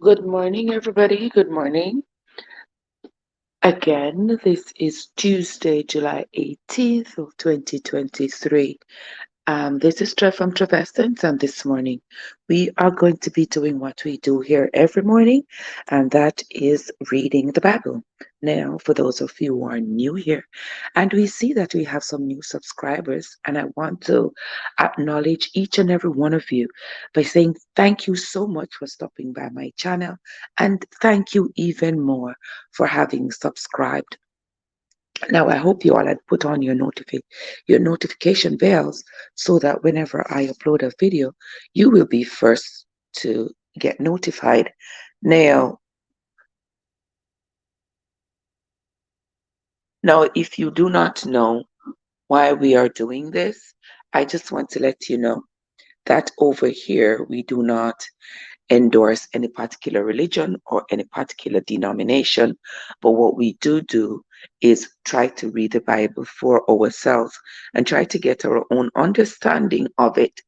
Good morning, everybody. Good morning. Again, this is Tuesday, July 18th of 2023. This is Trev from Trevestance, and this morning we are going to be doing what we do here every morning, and that is reading the Bible. Now, for those of you who are new here, and we see that we have some new subscribers, and I want to acknowledge each and every one of you by saying thank you so much for stopping by my channel, and thank you even more for having subscribed. Now, I hope you all had put on your notification bells so that whenever I upload a video, you will be first to get notified. Now, if you do not know why we are doing this, I just want to let you know that over here we do not endorse any particular religion or any particular denomination, but what we do is try to read the Bible for ourselves and try to get our own understanding of it,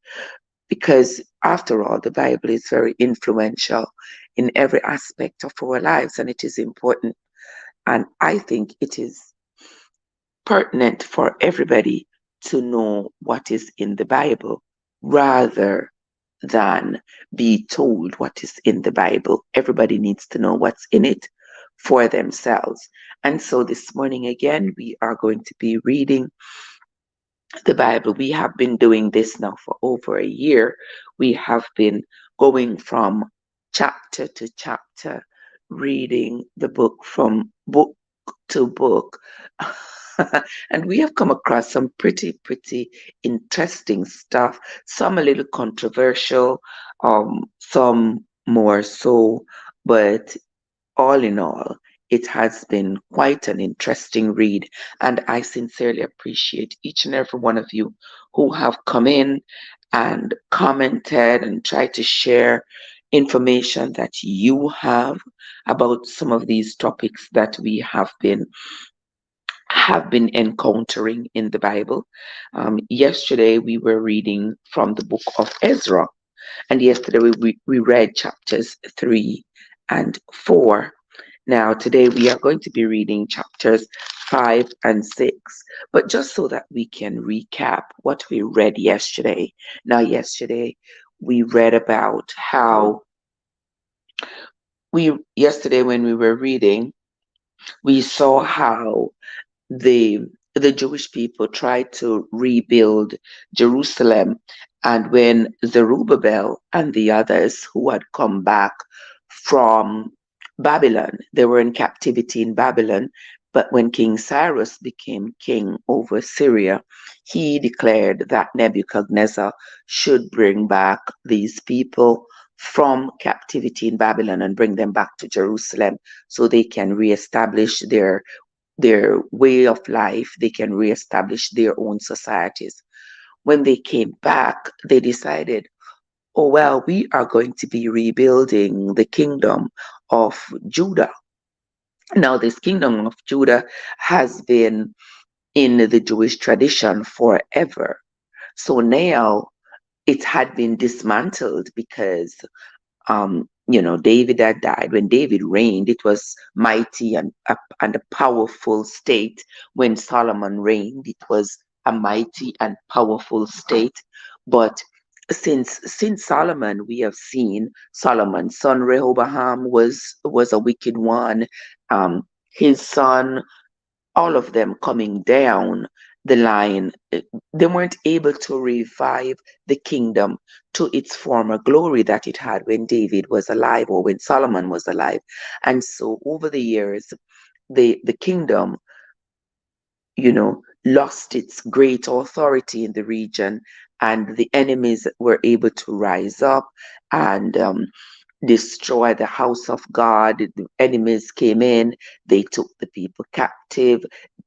because after all, the Bible is very influential in every aspect of our lives, and it is important. And I think it is pertinent for everybody to know what is in the Bible rather than be told what is in the Bible. Everybody needs to know what's in it for themselves. And so this morning, again, we are going to be reading the Bible. We have been doing this now for over a year. We have been going from chapter to chapter, reading the book from book to book. And we have come across some pretty interesting stuff, some a little controversial, some more so, but all in all, it has been quite an interesting read, and I sincerely appreciate each and every one of you who have come in and commented and tried to share information that you have about some of these topics that we have been encountering in the Bible. Yesterday we were reading from the book of Ezra, and yesterday we read chapters 3 and 4. Now, today we are going to be reading chapters 5 and 6, but just so that we can recap what we read yesterday. Now, yesterday we read about how yesterday when we were reading, we saw how the the Jewish people tried to rebuild Jerusalem, and when Zerubbabel and the others who had come back from Babylon, they were in captivity in Babylon, but when King Cyrus became king over Syria, he declared that Nebuchadnezzar should bring back these people from captivity in Babylon and bring them back to Jerusalem so they can reestablish their way of life, they can reestablish their own societies. When they came back, they decided, oh, well, we are going to be rebuilding the kingdom of Judah. Now, this kingdom of Judah has been in the Jewish tradition forever. So now it had been dismantled because David had died. When David reigned, it was mighty and a powerful state. When Solomon reigned, it was a mighty and powerful state. But since Solomon, we have seen Solomon's son Rehoboam was a wicked one. His son, all of them coming down the line, they weren't able to revive the kingdom to its former glory that it had when David was alive or when Solomon was alive. And so over the years, the kingdom, lost its great authority in the region, and the enemies were able to rise up and destroy the house of God. The enemies came in, they took the people captive.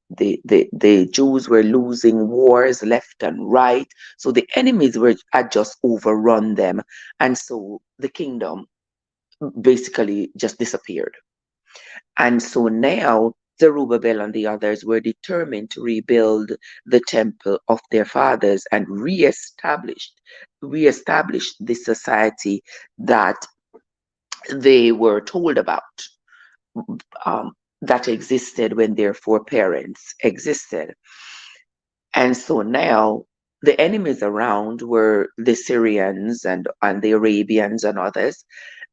The Jews were losing wars left and right. So the enemies had just overrun them. And so the kingdom basically just disappeared. And so now Zerubbabel and the others were determined to rebuild the temple of their fathers and reestablish the society that they were told about, that existed when their foreparents existed. And so now the enemies around were the Syrians and the Arabians and others.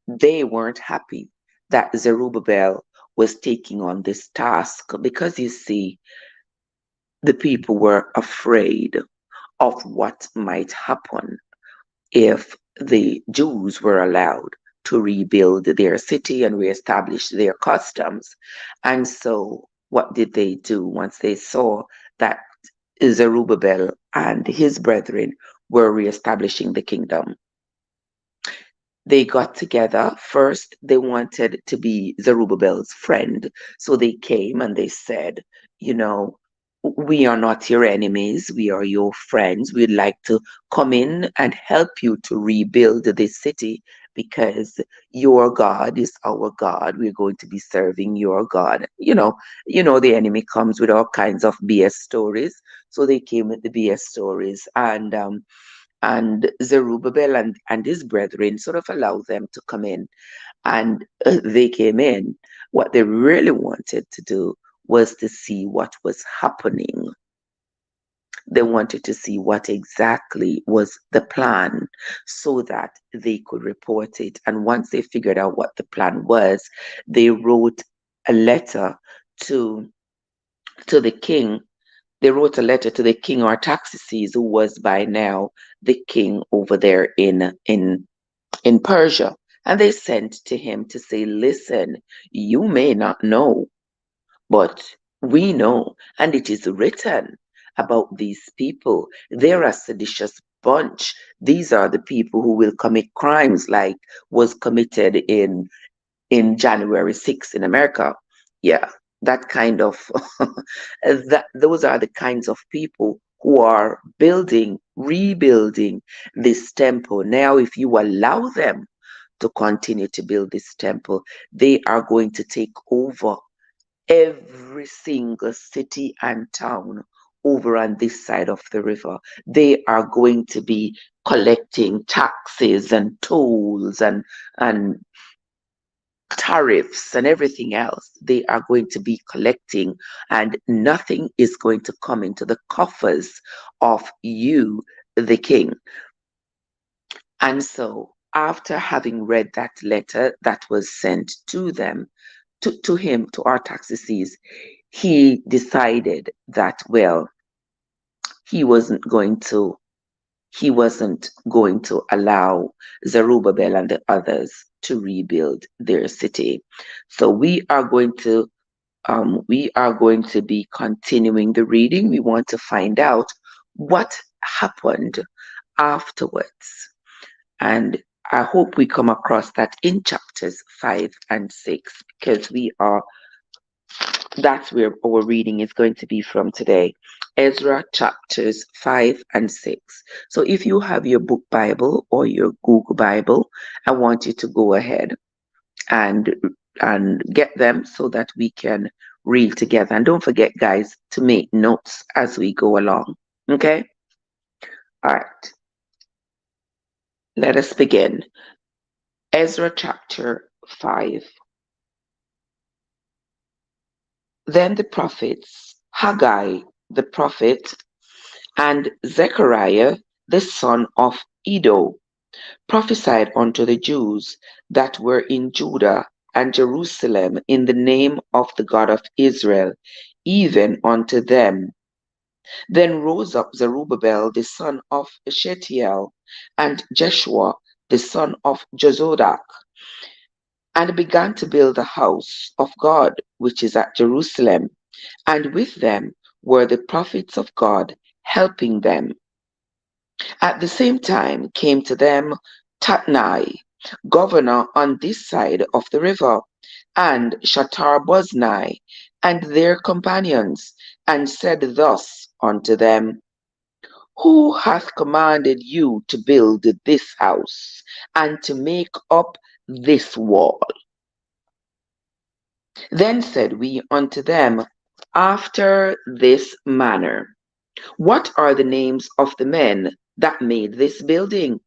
They weren't happy that Zerubbabel was taking on this task because you see, the people were afraid of what might happen if the Jews were allowed to rebuild their city and reestablish their customs. And so, what did they do once they saw that Zerubbabel and his brethren were reestablishing the kingdom? They got together. First, they wanted to be Zerubbabel's friend. So they came and they said, you know, we are not your enemies. We are your friends. We'd like to come in and help you to rebuild this city because your God is our God. We're going to be serving your God. The enemy comes with all kinds of BS stories. So they came with the BS stories, and Zerubbabel and his brethren sort of allowed them to come in. And they came in. What they really wanted to do was to see what was happening. They wanted to see what exactly was the plan so that they could report it. And once they figured out what the plan was, they wrote a letter to to the king. They wrote a letter to the king Artaxerxes, who was by now the king over there in Persia. And they sent to him to say, listen, you may not know, but we know, and it is written about these people. They're a seditious bunch. These are the people who will commit crimes like was committed in January 6th in America. Yeah, that kind of those are the kinds of people who are rebuilding this temple. Now, if you allow them to continue to build this temple, they are going to take over every single city and town over on this side of the river. They are going to be collecting taxes and tolls and tariffs and everything else. They are going to be collecting, and nothing is going to come into the coffers of you, the king. And so, after having read that letter that was sent to them, to him, to Artaxerxes, he decided that, well, he wasn't going to he wasn't going to allow Zerubbabel and the others to rebuild their city. So we are going to be continuing the reading. We want to find out what happened afterwards. And I hope we come across that in chapters 5 and 6, because that's where our reading is going to be from today. Ezra chapters 5 and 6. So if you have your book Bible or your Google Bible, I want you to go ahead and get them so that we can read together. And don't forget, guys, to make notes as we go along. Okay? All right. Let us begin. Ezra chapter 5. Then the prophets, Haggai the prophet, and Zechariah the son of Iddo, prophesied unto the Jews that were in Judah and Jerusalem in the name of the God of Israel, even unto them. Then rose up Zerubbabel the son of Shealtiel, and Jeshua the son of Jozadak, and began to build the house of God which is at Jerusalem, and with them were the prophets of God helping them. At the same time came to them Tatnai, governor on this side of the river, and Shatar-boznai, and their companions, and said thus unto them, Who hath commanded you to build this house, and to make up this wall? Then said we unto them, After this manner. What are the names of the men that made this building?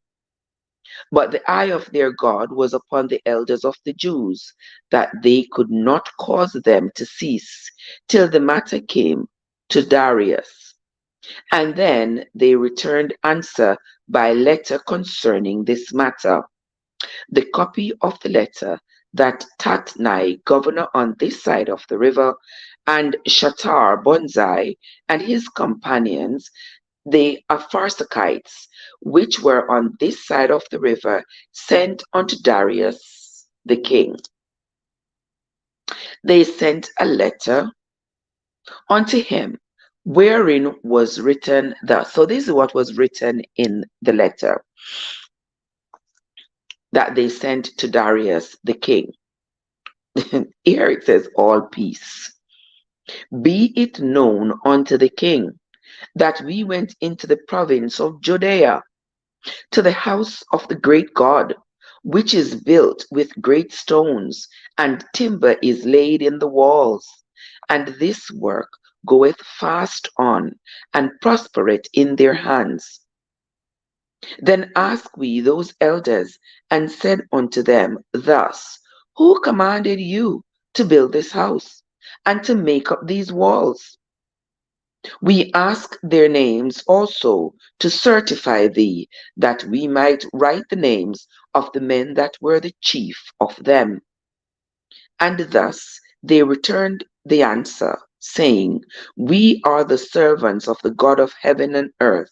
But the eye of their God was upon the elders of the Jews, that they could not cause them to cease, till the matter came to Darius. And then they returned answer by letter concerning this matter. The copy of the letter that Tatnai, governor on this side of the river, and Shatar Bonzai and his companions, the Apharsachites, which were on this side of the river, sent unto Darius the king. They sent a letter unto him, wherein was written thus. So this is what was written in the letter that they sent to Darius the king. Here it says, all peace. Be it known unto the king that we went into the province of Judea to the house of the great God, which is built with great stones, and timber is laid in the walls. And this work goeth fast on, and prospereth in their hands. Then asked we those elders, and said unto them thus, Who commanded you to build this house, and to make up these walls? We ask their names also to certify thee, that we might write the names of the men that were the chief of them. And thus they returned the answer, saying, We are the servants of the God of heaven and earth,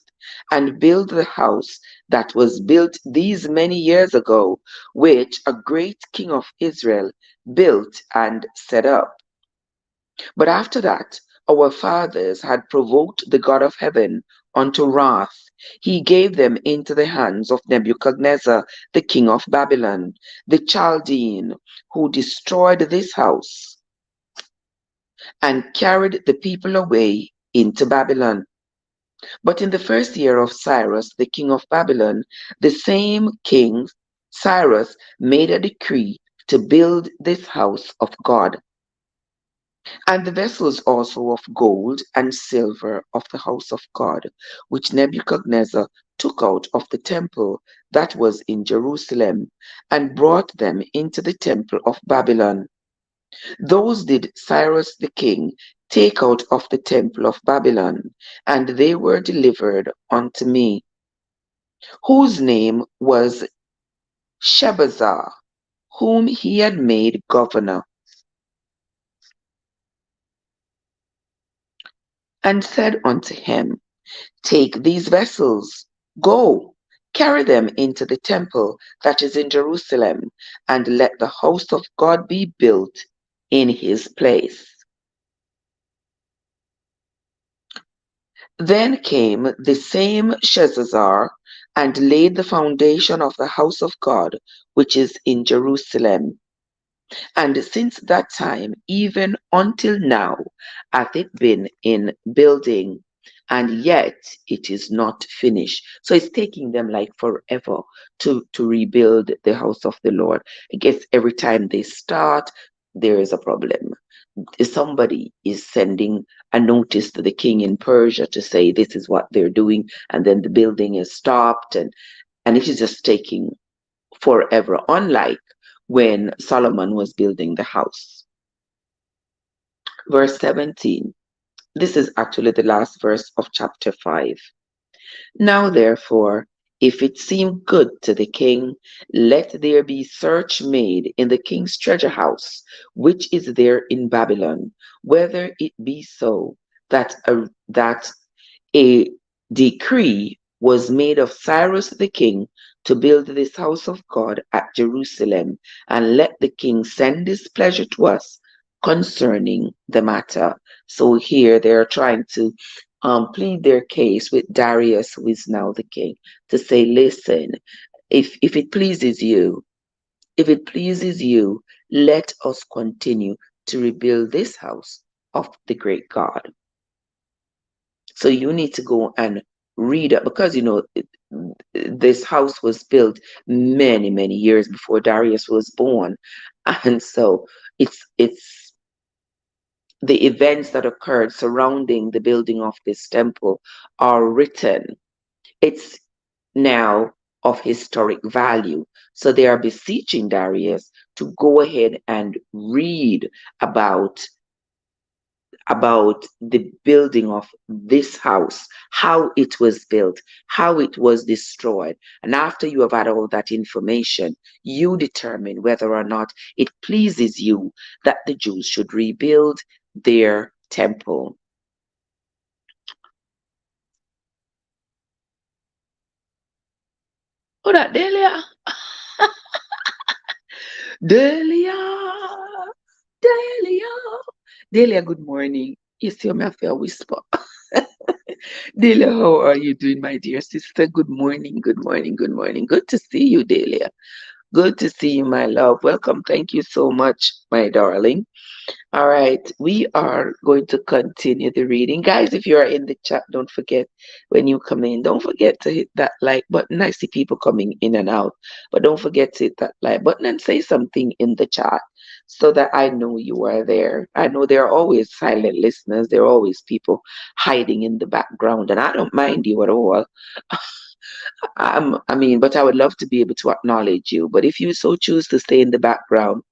and build the house that was built these many years ago, which a great king of Israel built and set up. But after that, our fathers had provoked the God of heaven unto wrath. He gave them into the hands of Nebuchadnezzar, the king of Babylon, the Chaldean, who destroyed this house and carried the people away into Babylon. But in the first year of Cyrus, the king of Babylon, the same king, Cyrus, made a decree to build this house of God. And the vessels also of gold and silver of the house of God, which Nebuchadnezzar took out of the temple that was in Jerusalem, and brought them into the temple of Babylon. Those did Cyrus the king take out of the temple of Babylon, and they were delivered unto me, whose name was Shebazar, whom he had made governor, and said unto him, Take these vessels, go, carry them into the temple that is in Jerusalem, and let the house of God be built in his place. Then came the same Sheshazar and laid the foundation of the house of God, which is in Jerusalem. And since that time, even until now, hath it been in building, and yet it is not finished. So it's taking them like forever to rebuild the house of the Lord. I guess every time they start, there is a problem. Somebody is sending a notice to the king in Persia to say this is what they're doing, and then the building is stopped, and it is just taking forever, unlike when Solomon was building the house. Verse 17. This is actually the last verse of chapter 5. Now, therefore, if it seem good to the king, let there be search made in the king's treasure house, which is there in Babylon, whether it be so that a decree was made of Cyrus the king to build this house of God at Jerusalem, and let the king send his pleasure to us concerning the matter. So here they are trying to plead their case with Darius, who is now the king, to say, listen, if it pleases you, if it pleases you, let us continue to rebuild this house of the great God. So you need to go and read it, because this house was built many, many years before Darius was born. And so it's the events that occurred surrounding the building of this temple are written. It's now of historic value. So they are beseeching Darius to go ahead and read about the building of this house, how it was built, how it was destroyed. And after you have had all that information, you determine whether or not it pleases you that the Jews should rebuild their temple. Oh, that Delia. Delia. Delia. Delia, good morning. You see me, I feel whisper. Delia, how are you doing, my dear sister? Good morning, good morning, good morning. Good to see you, Delia. Good to see you, my love. Welcome. Thank you so much, my darling. All right, we are going to continue the reading. Guys, if you are in the chat, don't forget when you come in, don't forget to hit that like button. I see people coming in and out, but don't forget to hit that like button and say something in the chat so that I know you are there. I know there are always silent listeners, there are always people hiding in the background, and I don't mind you at all. But I would love to be able to acknowledge you. But if you so choose to stay in the background,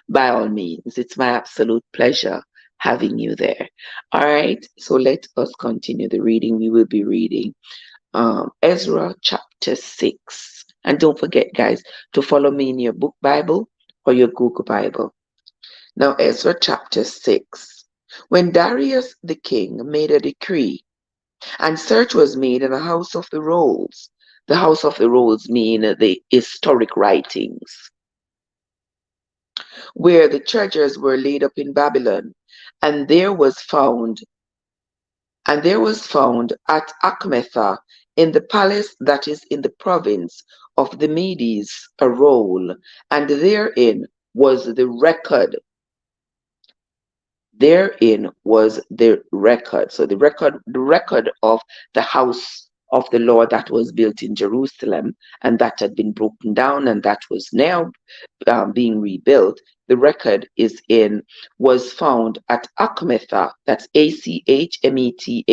by all means, it's my absolute pleasure having you there. All right, so let us continue the reading. We will be reading Ezra chapter 6. And don't forget, guys, to follow me in your book Bible or your Google Bible. Now, Ezra chapter 6. When Darius the king made a decree, and search was made in the house of the rolls. The house of the rolls mean the historic writings, where the treasures were laid up in Babylon, and there was found at Achmetha in the palace that is in the province of the Medes a roll, and therein was the record. Therein was the record. So the record of the house of the Lord that was built in Jerusalem and that had been broken down and that was now being rebuilt. The record was found at Achmetha. That's Achmetha.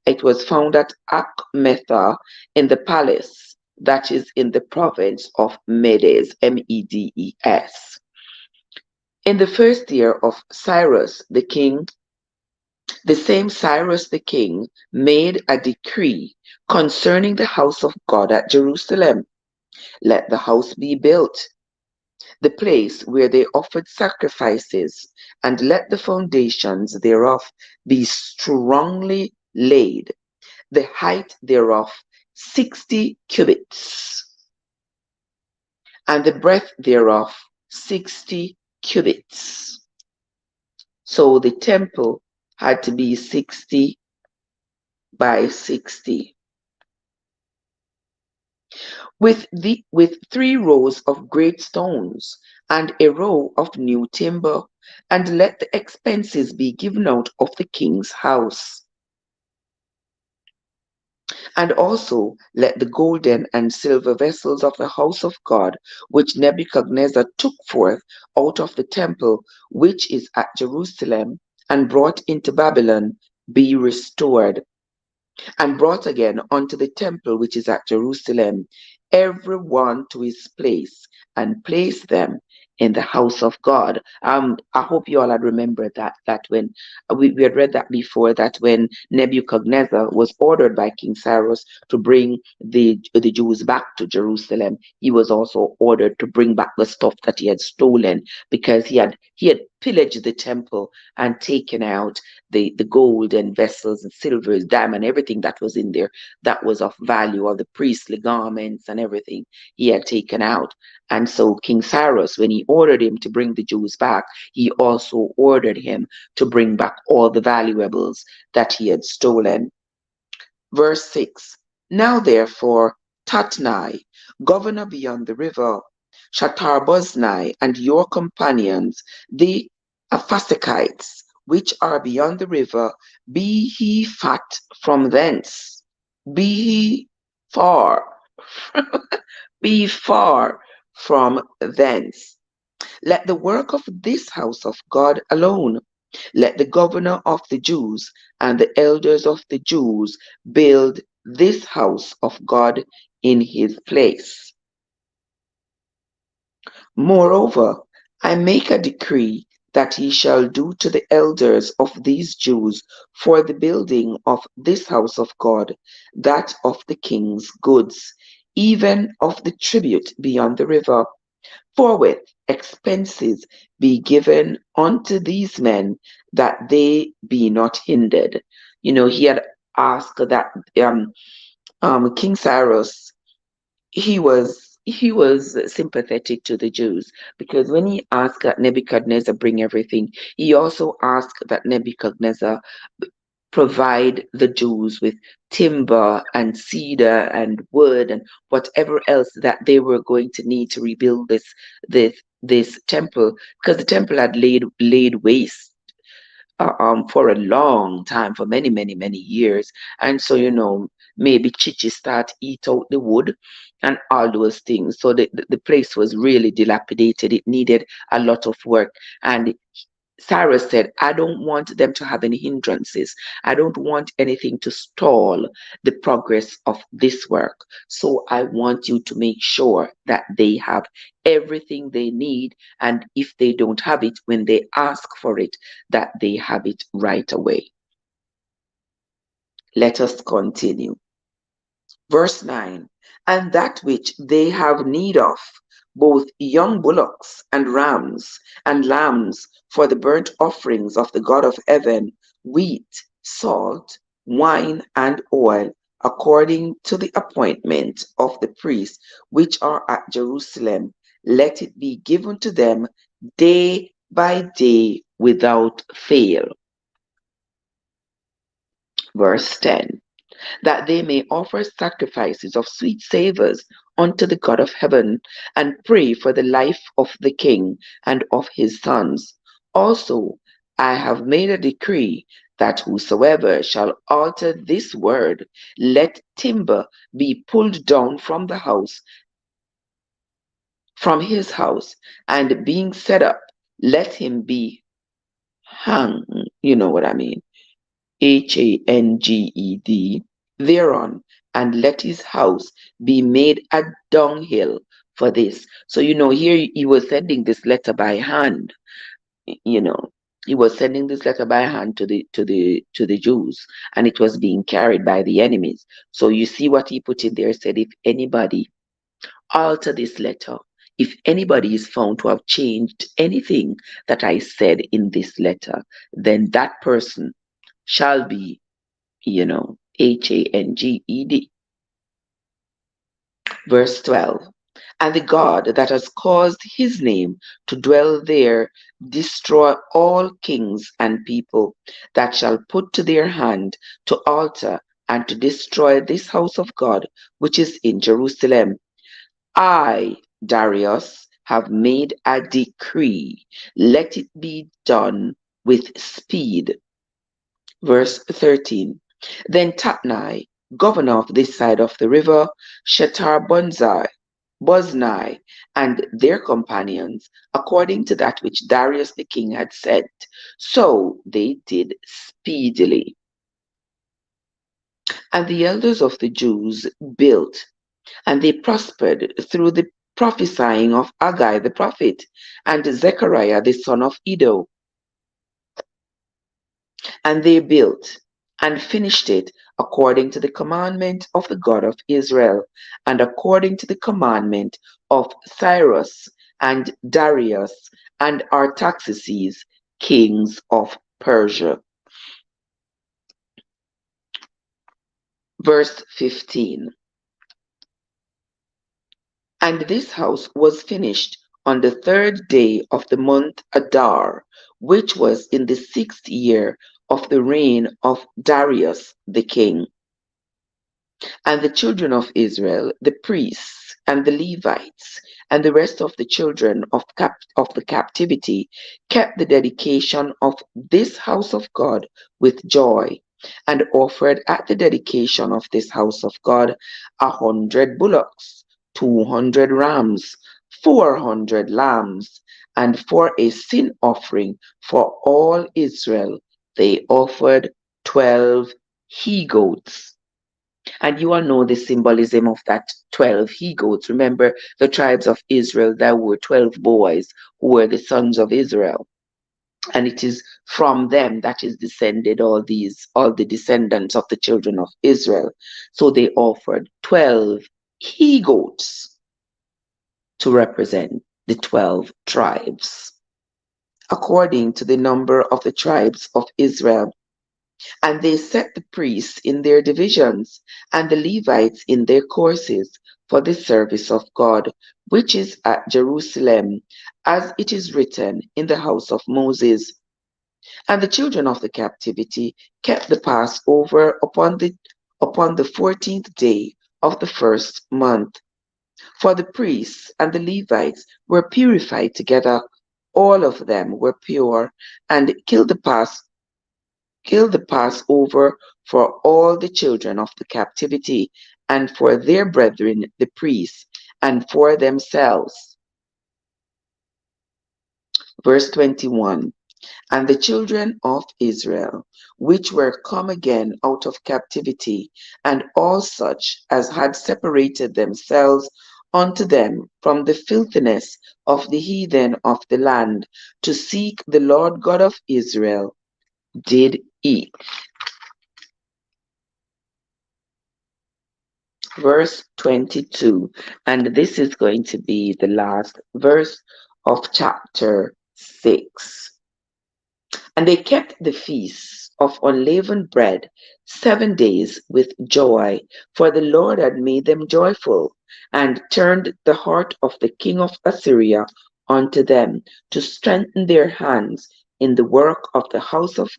It was found at Achmetha in the palace that is in the province of Medes, Medes. In the first year of Cyrus the king, the same Cyrus the king made a decree concerning the house of God at Jerusalem. Let the house be built, the place where they offered sacrifices, and let the foundations thereof be strongly laid, the height thereof 60 cubits, and the breadth thereof 60 cubits. So the temple had to be 60 by 60. With 3 rows of great stones and a row of new timber, and let the expenses be given out of the king's house. And also let the golden and silver vessels of the house of God, which Nebuchadnezzar took forth out of the temple which is at Jerusalem, and brought into Babylon, be restored, and brought again unto the temple which is at Jerusalem, every one to his place, and place them in the house of God. I hope you all had remembered that when we had read that before, that when Nebuchadnezzar was ordered by King Cyrus to bring the Jews back to Jerusalem, he was also ordered to bring back the stuff that he had stolen, because he had pillaged the temple and taken out the gold and vessels and silvers, diamond, everything that was in there that was of value, of the priestly garments and everything he had taken out. And so King Cyrus, when he ordered him to bring the Jews back, he also ordered him to bring back all the valuables that he had stolen. Verse 6. Now therefore, Tatnai, governor beyond the river, Shatarboznai, and your companions, the Aphasakites, which are beyond the river, be ye fat from thence. Be ye far, be far from thence. Let the work of this house of God alone, let the governor of the Jews and the elders of the Jews build this house of God in his place. Moreover, I make a decree that ye shall do to the elders of these Jews for the building of this house of God, that of the king's goods, even of the tribute beyond the river, forthwith expenses be given unto these men, that they be not hindered. He had asked that King Cyrus, he was sympathetic to the Jews, because when he asked that Nebuchadnezzar bring everything, he also asked that Nebuchadnezzar provide the Jews with timber and cedar and wood and whatever else that they were going to need to rebuild this temple, because the temple had laid waste for a long time, for many, many, many years. And so, maybe Chichi start eat out the wood and all those things. So the place was really dilapidated. It needed a lot of work. And Cyrus said, I don't want them to have any hindrances. I don't want anything to stall the progress of this work. So I want you to make sure that they have everything they need. And if they don't have it, when they ask for it, that they have it right away. Let us continue. Verse 9, and that which they have need of, both young bullocks and rams and lambs for the burnt offerings of the God of heaven, wheat, salt, wine, and oil, according to the appointment of the priests which are at Jerusalem, let it be given to them day by day without fail. Verse 10, that they may offer sacrifices of sweet savours unto the God of heaven, and pray for the life of the king and of his sons. Also, I have made a decree that whosoever shall alter this word, let timber be pulled down from the house, from his house, and being set up, let him be hung. You know what I mean? Hanged thereon, and let his house be made a dunghill for this. So here he was sending this letter by hand. You know, he was sending this letter by hand to the Jews, and it was being carried by the enemies. So you see what he put in there. Said, if anybody alter this letter, if anybody is found to have changed anything that I said in this letter, then that person shall be, Hanged. Verse 12. And the God that has caused his name to dwell there destroy all kings and people that shall put to their hand to alter and to destroy this house of God which is in Jerusalem. I, Darius, have made a decree. Let it be done with speed. Verse 13. Then Tatnai, governor of this side of the river, Boznai, and their companions, according to that which Darius the king had said. So they did speedily. And the elders of the Jews built, and they prospered through the prophesying of Haggai the prophet, and Zechariah the son of Iddo. And they built and finished it according to the commandment of the God of Israel, and according to the commandment of Cyrus and Darius and Artaxerxes, kings of Persia. Verse 15. And this house was finished on the 3rd day of the month Adar, which was in the 6th year of the reign of Darius the king. And the children of Israel, the priests and the Levites, and the rest of the children of the captivity, kept the dedication of this house of God with joy, and offered at the dedication of this house of God 100 bullocks, 200 rams, 400 lambs, and for a sin offering for all Israel, they offered 12 he goats. And you all know the symbolism of that 12 he goats. Remember the tribes of Israel, there were 12 boys who were the sons of Israel. And it is from them that is descended all the descendants of the children of Israel. So they offered 12 he goats to represent the 12 tribes, according to the number of the tribes of Israel. And they set the priests in their divisions, and the Levites in their courses, for the service of God, which is at Jerusalem, as it is written in the house of Moses. And the children of the captivity kept the Passover upon the 14th day of the first month. For the priests and the Levites were purified together; all of them were pure, and killed the Passover for all the children of the captivity, and for their brethren the priests, and for themselves. Verse 21. And the children of Israel, which were come again out of captivity, and all such as had separated themselves unto them from the filthiness of the heathen of the land, to seek the Lord God of Israel, did eat. Verse 22, and this is going to be the last verse of chapter 6. And they kept the feasts of unleavened bread 7 days with joy, for the Lord had made them joyful, and turned the heart of the king of Assyria unto them, to strengthen their hands in the work of the house of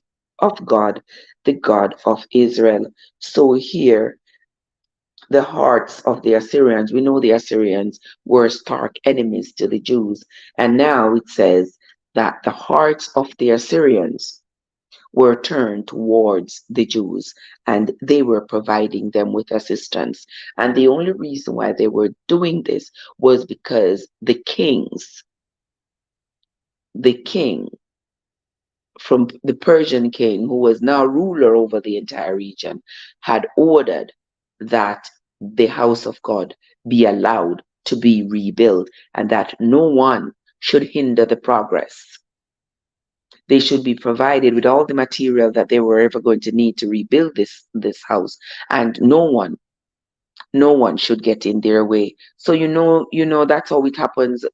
God, the God of Israel. So here, the hearts of the Assyrians, we know the Assyrians were stark enemies to the Jews. And now it says that the hearts of the Assyrians were turned towards the Jews, and they were providing them with assistance. And the only reason why they were doing this was because the king from the Persian king, who was now ruler over the entire region, had ordered that the house of God be allowed to be rebuilt, and that no one should hinder the progress. They should be provided with all the material that they were ever going to need to rebuild this house, and no one should get in their way. So that's how it happens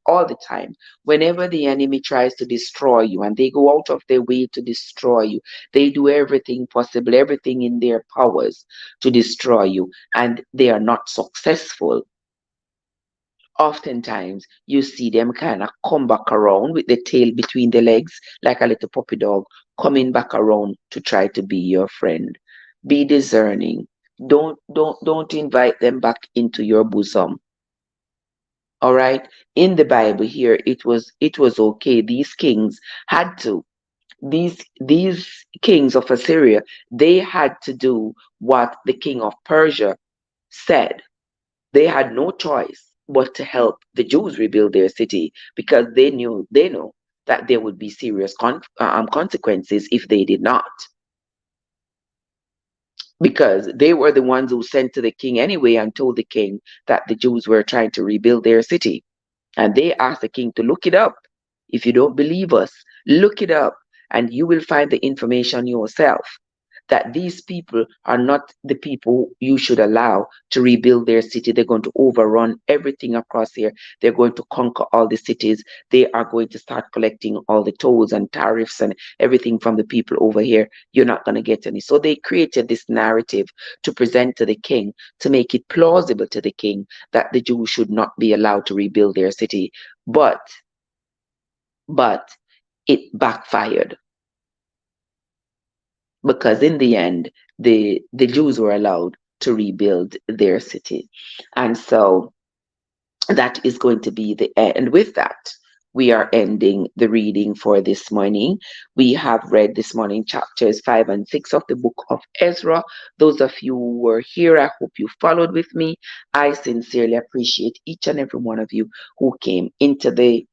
all the time. Whenever the enemy tries to destroy you, and they go out of their way to destroy you, they do everything possible, everything in their powers to destroy you, and they are not successful. Oftentimes you see them kind of come back around with the tail between the legs, like a little puppy dog, coming back around to try to be your friend. Be discerning. Don't invite them back into your bosom. All right. In the Bible here, it was okay. These kings of Assyria, they had to do what the king of Persia said. They had no choice but to help the Jews rebuild their city, because they know that there would be serious consequences if they did not, because they were the ones who sent to the king anyway and told the king that the Jews were trying to rebuild their city. And they asked the king to look it up. If you don't believe us, look it up, and you will find the information yourself, that these people are not the people you should allow to rebuild their city. They're going to overrun everything across here. They're going to conquer all the cities. They are going to start collecting all the tolls and tariffs and everything from the people over here. You're not going to get any. So they created this narrative to present to the king, to make it plausible to the king that the Jews should not be allowed to rebuild their city. But it backfired, because in the end, the Jews were allowed to rebuild their city. And so that is going to be the end. And with that, we are ending the reading for this morning. We have read this morning chapters 5 and 6 of the book of Ezra. Those of you who were here, I hope you followed with me. I sincerely appreciate each and every one of you who came into the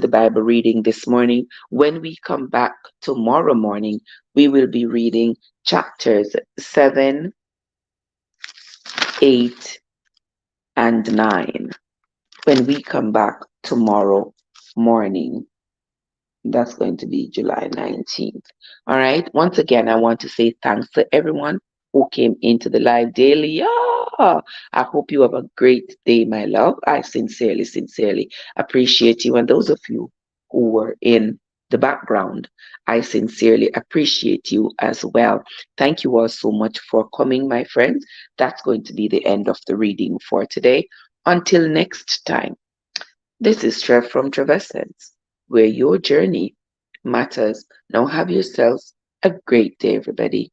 Bible reading this morning. When we come back tomorrow morning, we will be reading chapters 7 8, and 9 when we come back tomorrow morning. That's going to be July 19th. All right. Once again, I want to say thanks to everyone who came into the live daily. Yeah. I hope you have a great day, my love. I sincerely, sincerely appreciate you. And those of you who were in the background, I sincerely appreciate you as well. Thank you all so much for coming, my friends. That's going to be the end of the reading for today. Until next time. This is Trev from Travescence, where your journey matters. Now have yourselves a great day, everybody.